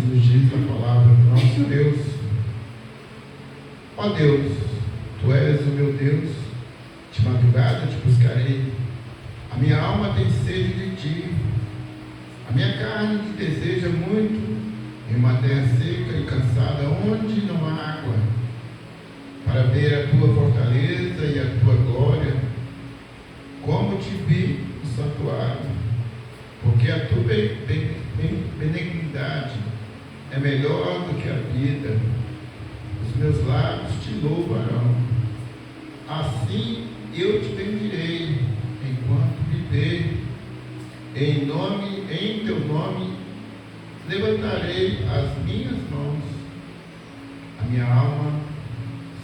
nos diz a palavra do nosso Deus. Ó Deus, Tu és o meu Deus, de madrugada te buscarei. A minha alma tem sede de Ti, a minha carne te deseja muito, em uma terra seca e cansada, onde não há água, para ver a Tua fortaleza e a Tua glória, como te vi no santuário, porque a Tua benignidade é melhor do que a vida, os meus lábios te louvarão, assim eu te bendirei, enquanto viver, em Teu nome levantarei as minhas mãos, a minha alma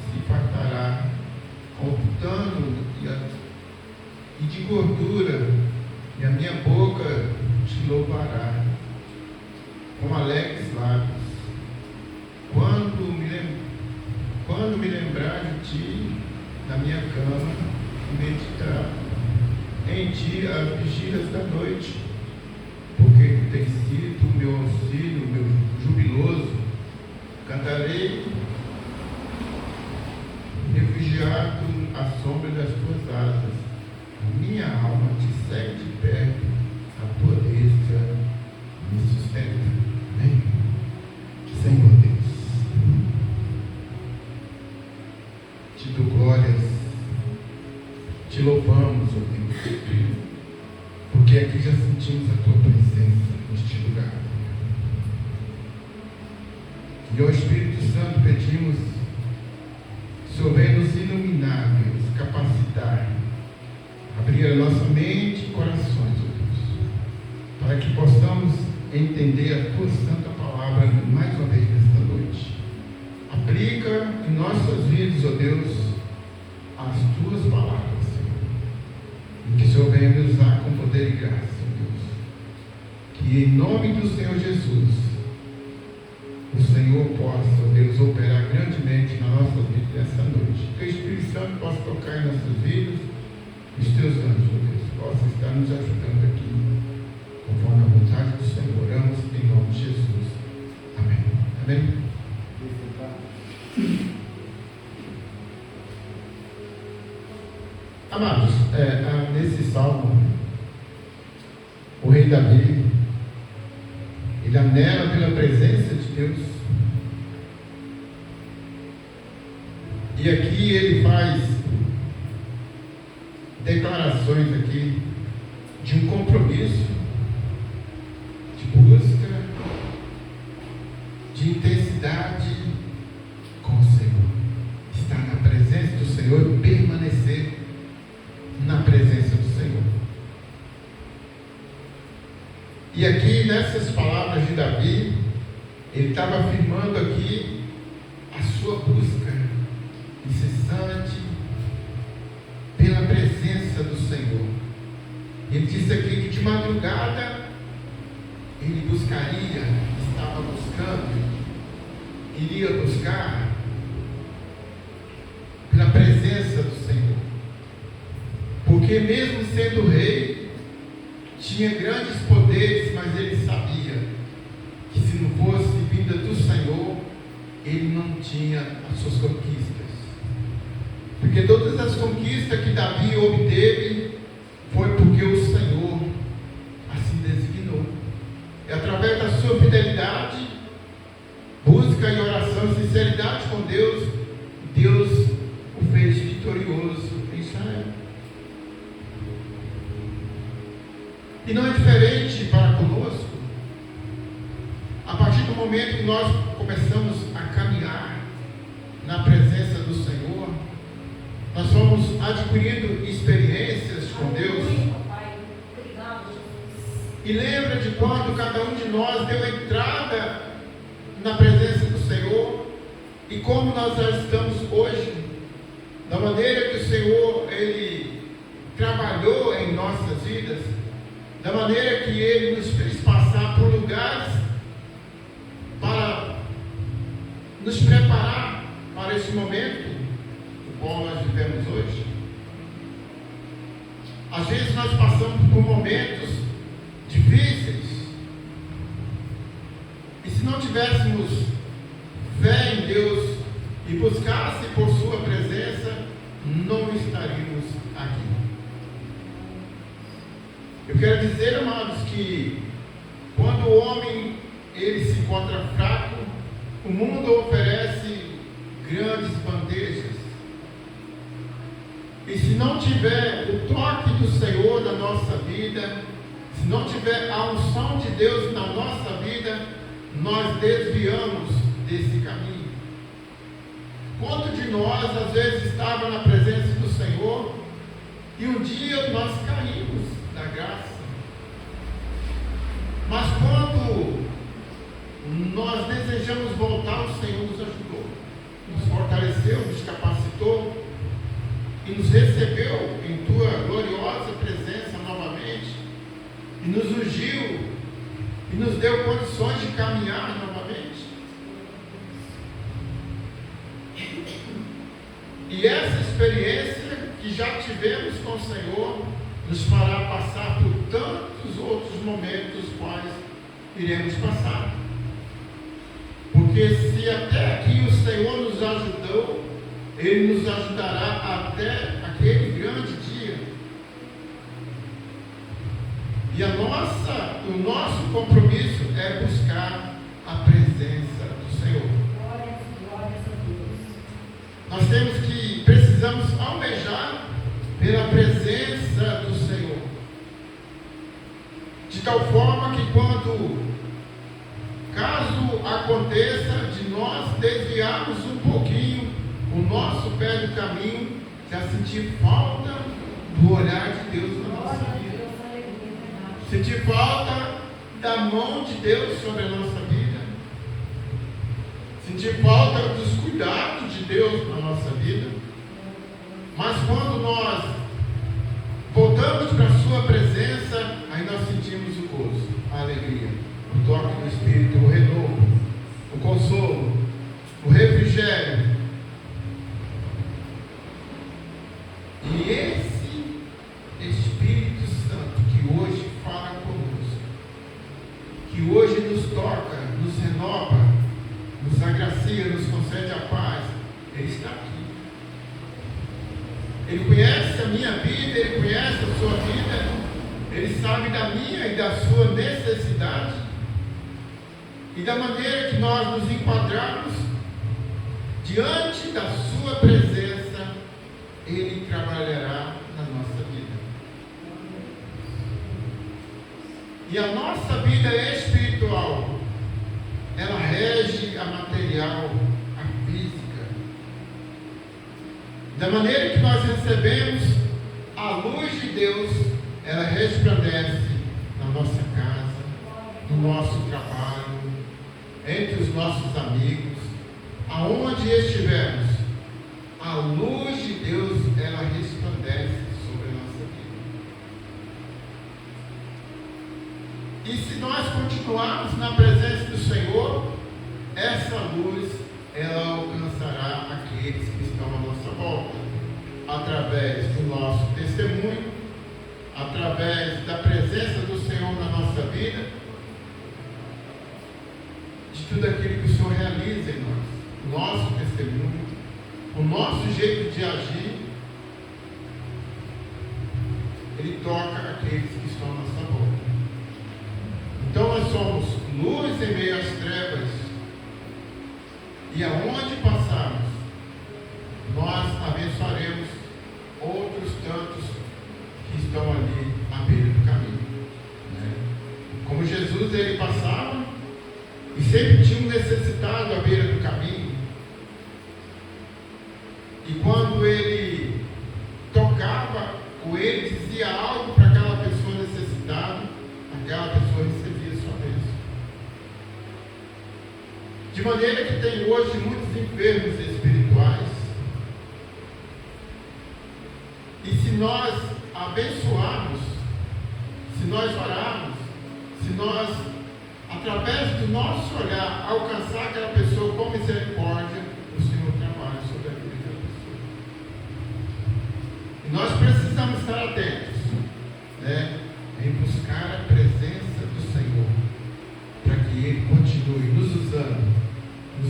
se fartará com pano e de gordura, e a minha boca te louvará com alegres lábios. Quando me lembrar de Ti na minha cama e meditar em Ti as vigílias da noite, porque Tu tens sido o meu auxílio, meu jubiloso, cantarei refugiado à sombra das Tuas asas. A minha alma te segue de perto, a Tua destra me sustenta. Amém? Senhor Deus, te dou glórias, te louvamos, ó Deus, porque aqui já sentimos a Tua presença neste lugar. E ao Espírito Santo pedimos, Senhor, venha nos iluminar, nos capacitar, abrir a nossa mente e corações, ó Deus, para que possamos entender a Tua santa palavra mais uma vez nesta noite. Aplica em nossas vidas, ó Deus, as Tuas palavras, Senhor, e que o Senhor venha nos usar com poder e graça, ó Deus, que em nome do Senhor Jesus o Senhor possa, ó Deus, operar grandemente na nossa vida nessa noite. Que o Espírito Santo possa tocar em nossas vidas, os Teus anjos, ó Deus, possam estar nos ajudando aqui, conforme a vontade do Senhor. Oramos em nome de Jesus. Amém. Amém. Amados, nesse salmo, o rei Davi, ele anela pela presença de Deus. E aqui ele faz declarações aqui de um compromisso, de busca, de intensidade com o Senhor. Estar na presença do Senhor e permanecer na presença do Senhor. E aqui nessas palavras de Davi, ele estava afirmando aqui a sua busca incessante pela presença do Senhor. Ele disse aqui que de madrugada ele buscaria, estava buscando, iria buscar pela presença do Senhor, porque mesmo sendo rei, tinha grandes poderes, mas ele sabia que se não fosse vinda do Senhor, ele não tinha as suas conquistas. Porque todas as conquistas que Davi obteve foi porque o Senhor assim designou. E através da sua fidelidade, busca e oração, sinceridade com Deus, Deus o fez vitorioso em Israel. E não é diferente para conosco. A partir do momento que nós começamos a caminhar na presença do Senhor, nós fomos adquirindo experiências com Deus. E lembra de quando cada um de nós deu entrada na presença do Senhor e como nós já estamos hoje, da maneira que o Senhor Ele trabalhou em nossas vidas, da maneira que Ele nos fez passar por lugares para nos preparar para esse momento no qual nós vivemos hoje. Às vezes nós passamos por momentos difíceis, e se nós não tivéssemos fé em Deus e buscasse por sua presença, não estaríamos aqui. Eu quero dizer, amados, que quando o homem ele se encontra fraco, o mundo oferece grandes bandejas. E se não tiver o toque do Senhor na nossa vida, se não tiver a unção de Deus na nossa vida, nós desviamos desse caminho. Quanto de nós às vezes estava na presença do Senhor e um dia nós caímos da graça. Mas quando nós desejamos voltar, o Senhor nos ajudou, nos fortaleceu, nos capacitou e nos recebeu em tua gloriosa presença novamente, e nos ungiu e nos deu condições de caminhar novamente. E essa experiência que já tivemos com o Senhor nos fará passar por tantos outros momentos quais iremos passar. Porque se até aqui o Senhor nos ajudou, Ele nos ajudará até aquele grande dia. E o nosso compromisso é buscar a presença do Senhor. Nós precisamos almejar pela presença do Senhor. De tal forma que caso aconteça de nós desviarmos um pouquinho o nosso pé do caminho, já sentir falta do olhar de Deus na nossa vida. Sentir falta da mão de Deus sobre a nossa vida. Sentir falta dos cuidados de Deus na nossa vida. Mas quando nós voltamos para a sua presença, aí nós sentimos o gozo, a alegria, o toque do Espírito, o renovo, o consolo, o refrigério. E esse Espírito Santo que hoje fala conosco, que hoje nos toca, nos renova, nos agracia, nos concede a paz, Ele está aqui. Ele conhece a minha vida, Ele conhece a sua vida, Ele sabe da minha e da sua necessidade e da maneira que nós nos enquadramos diante da sua presença. Ele trabalhará na nossa vida. E a nossa vida espiritual, ela rege a material, a física. Da maneira que nós recebemos a luz de Deus, ela resplandece na nossa casa, no nosso trabalho, entre os nossos amigos, aonde estivermos. A luz de Deus, ela resplandece sobre a nossa vida. E se nós continuarmos na presença do Senhor, essa luz, ela alcançará aqueles que estão à nossa volta, através do nosso testemunho, através da presença do Senhor na nossa vida, de tudo aquilo que o Senhor realiza em nós, o nosso testemunho, o nosso jeito de agir, Ele toca aqueles que estão à nossa volta. Então nós somos luz em meio às trevas, e aonde passarmos, nós abençoaremos outros tantos que estão ali à beira do caminho. Como Jesus, Ele passava, e sempre tinha um necessitado à beira do caminho. E quando Ele tocava, ou Ele dizia algo para aquela pessoa necessitada, aquela pessoa recebia sua bênção. De maneira que tem hoje muitos enfermos espirituais. E se nós abençoarmos, se nós orarmos, se nós, através do nosso olhar, alcançar aquela pessoa com misericórdia, o Senhor trabalha sobre a vida daquela pessoa. E nós precisamos estar atentos, em buscar a presença do Senhor, para que Ele continue nos usando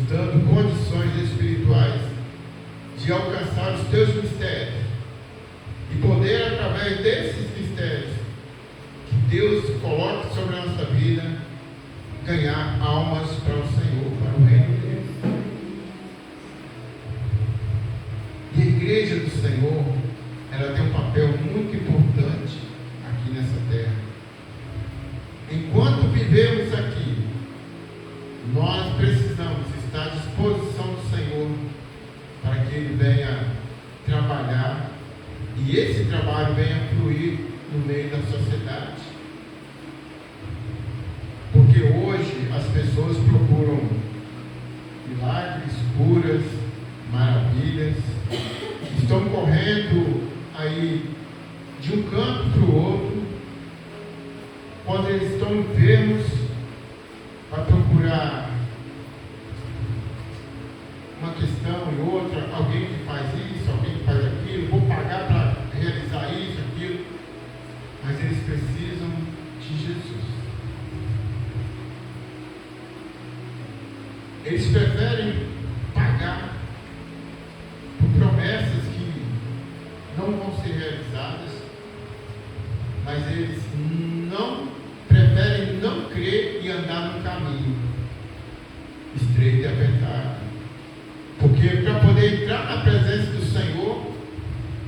nos dando condições espirituais de alcançar os teus mistérios e poder, através desses mistérios que Deus coloque sobre a nossa vida, ganhar almas para o Senhor, para o reino dele. E a igreja do Senhor, ela tem um papel muito importante aqui nessa terra. Enquanto vivemos aqui, nós precisamos estar à disposição do Senhor para que Ele venha trabalhar e esse trabalho venha fluir no meio da sociedade. Porque hoje as pessoas procuram milagres, curas, maravilhas, estão correndo aí de um canto para o outro. Quando eles estão enfermos, para procurar uma questão e outra, alguém que faz isso, alguém que faz aquilo, vou pagar para realizar isso, aquilo, mas eles precisam de Jesus. Eles preferem pagar por promessas que não vão ser realizadas, mas eles preferem não crer e andar no caminho estreito e apertado. Porque para poder entrar na presença do Senhor,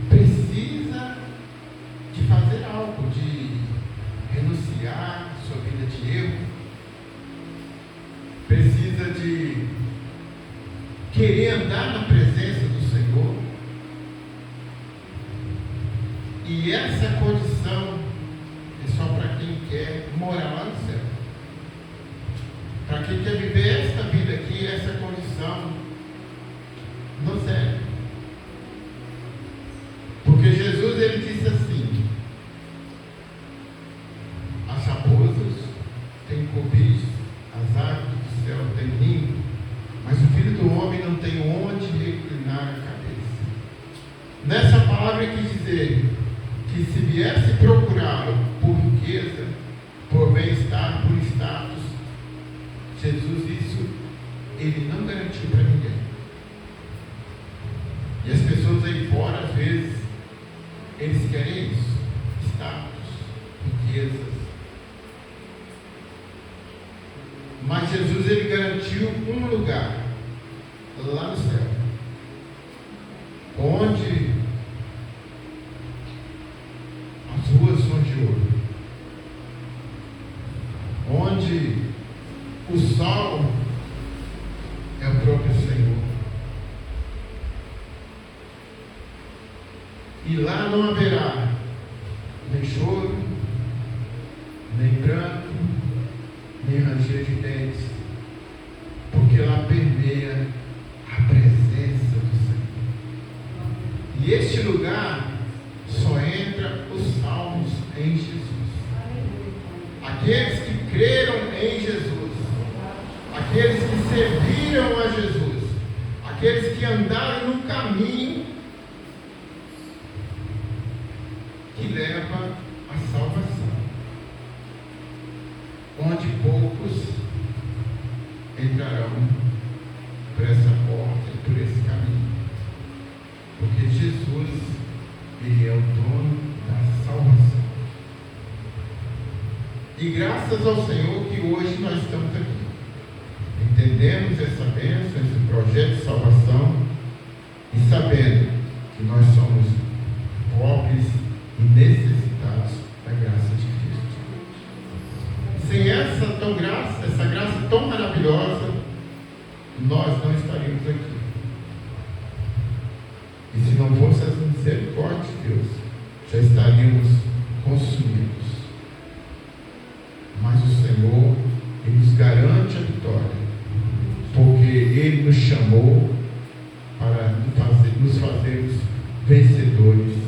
precisa de fazer algo, de renunciar à sua vida de erro, precisa de querer andar na presença do Senhor. E essa condição é só para quem quer morar lá no céu. Para quem quer viver esta vida aqui, essa condição não serve. Porque Jesus, ele disse assim: as raposas têm covis, as aves do céu têm ninho, mas o Filho do Homem não tem onde reclinar a cabeça. Nessa palavra quis dizer que se viesse procurá-lo por riqueza, por bem-estar, por status, Jesus, isso ele não garantiu para ninguém. E as pessoas aí fora, às vezes, eles querem isso: status, riquezas. Mas Jesus, ele garantiu um lugar lá no céu, onde as ruas são de ouro, onde o sol é o próprio Senhor, e lá não haverá nem choro, nem pranto, nem ranger de dentes, porque lá permeia a presença do Senhor. E este lugar só entra os salvos em Jesus, aqueles que creram em Jesus, aqueles que serviram a Jesus, aqueles que andaram no caminho que leva à salvação, onde poucos entrarão por essa porta e por esse caminho, porque Jesus, ele é o dono da salvação. E graças ao Senhor que hoje nós estamos aqui, entendemos essa bênção, esse projeto de salvação, e sabendo que nós somos pobres e necessitados da graça de Cristo. Sem essa graça tão maravilhosa, nós não estaríamos aqui. E se não fosse essa misericórdia de Deus, já estaríamos consumidos. Mas o Senhor, ele nos garante a vitória, porque ele nos chamou para nos fazermos vencedores